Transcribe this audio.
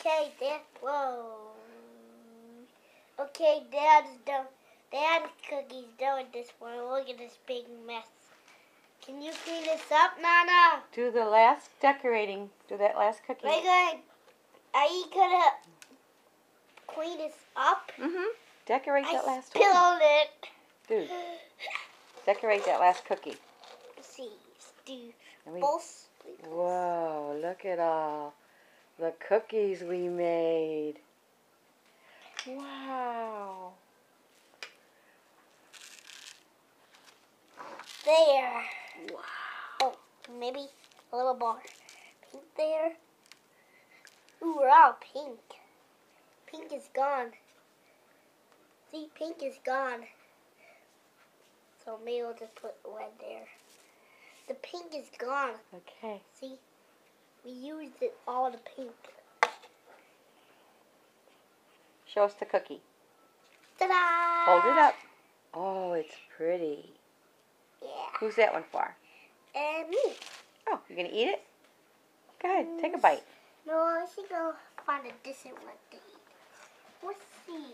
Okay, Dad. Whoa. Okay, Dad's done. Dad's cookie's done with this one. Look at this big mess. Can you clean this up, Nana? Do the last decorating. Do that last cookie. Are you gonna clean this up? Decorate that last one. I spilled it. Dude, decorate that last cookie. Let's see. Do And both. Whoa, look at all the cookies we made. Wow. There. Wow. Oh, maybe a little more pink there. Ooh, we're all pink. Pink is gone. See, pink is gone. So maybe we'll just put red there. The pink is gone. Okay. See, we used it all the pink. Show us the cookie. Ta-da! Hold it up. Oh, it's pretty. Yeah. Who's that one for? And me. Oh, you gonna eat it? Go ahead, take a bite. No, I should go find a decent one to eat. Let's see.